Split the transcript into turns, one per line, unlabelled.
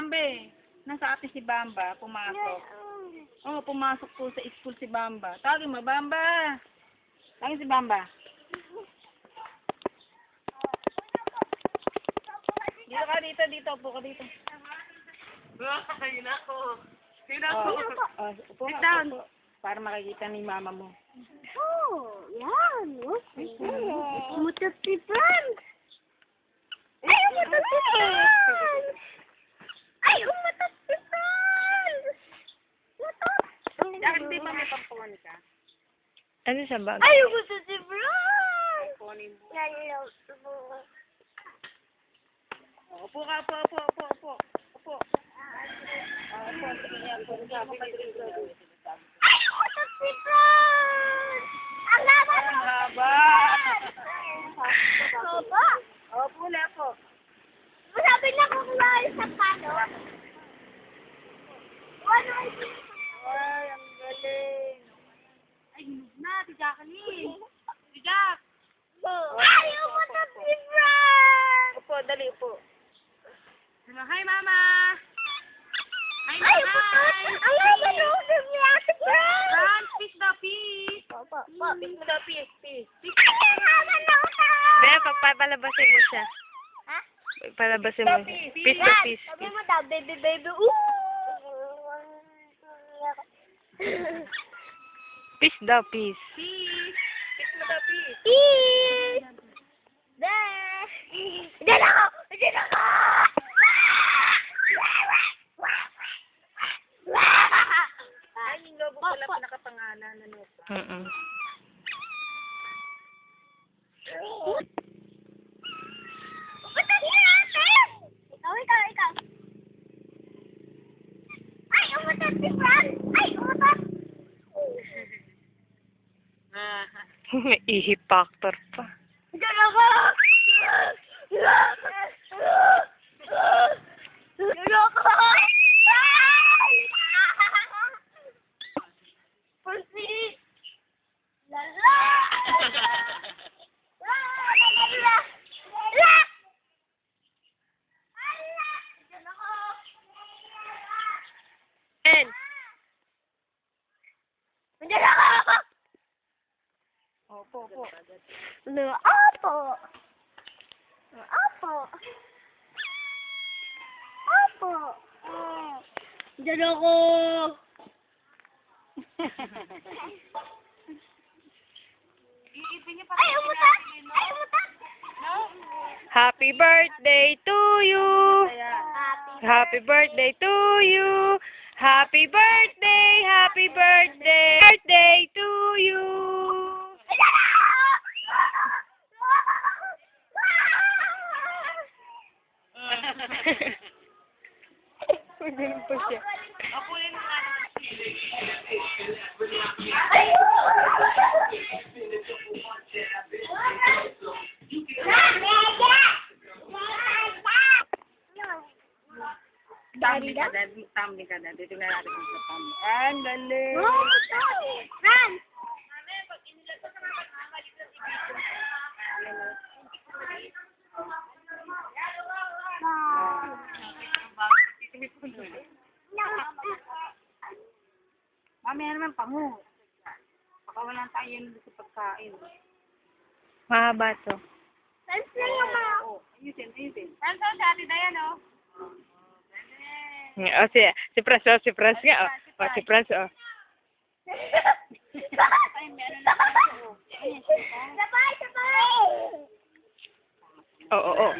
Bambi. Nasa atin si Bamba, pumasok. Oo, pumasok po sa school si Bamba. Tawagin mo, Bamba. Tawagin si Bamba. Dito ka, dito. Upo ka dito.
Ayun ako.
Upo ka, upo. Para makikita ni mama mo.
Oh, yan. Umutot si Franz. Ay, umutot si Franz. Ay, umutot si Franz. Umutot.
Bakit di ba may pampuan ka?
Ano sa bag?
Ay, umutot si Franz.
Pampuanin mo.
Lalo.
Upo ka, upo. Upo.
Ay, umutot si Franz. Ang laba ng
Haba.
Haba.
Upo na po.
Masabi na kung wala sa pano. Ano ay
Ay, ang galing.
Ay, hinog na, si Jacqueline. Si Jack. Ay, umutot si Franz.
Upo, dali, upo.
Hi, Mama. Hi, Ay, umutot. Ang laba ng usap ni Ate Franz.
Franz, peace daw, peace. Peace mo daw, peace.
Ay, haba na usap.
Bea, pagpapalabasin mo siya.
Ha?
Palabasin mo siya. Peace to
Yan,
peace.
sabi mo daw, baby.
Peace daw, peace.
Peace mo daw, peace.
Peace. There. Diyan ako.
Ay, yung logo pala pa nakapangalan. Ano pa?
Umutot si Franz. Ikaw. Ay, umutot si Franz. Ay, umutot.
May ihi factor pa.
Diyan ako. Diyan ako. Pusi. Lala. La. Diyan ako.
And,
Diyan ako.
Opo.
Opo. Diyan ako. Ay, umutot.
happy birthday to you. Happy birthday to you. Happy birthday to you. Ganun pa siya.
Tumbling ka na. Dito na natin kung sa tumbling. Ang galing.
Franz.
Mamaya naman pangu. Baka walang tayo sa pagkain.
Mahaba to.
Franz na yung mga...
Ayusin.
Franz, sa Ate Dayan, oh.
Oh, si Pras nga. Oh, si Pras, oh.
Sabay!
Oh.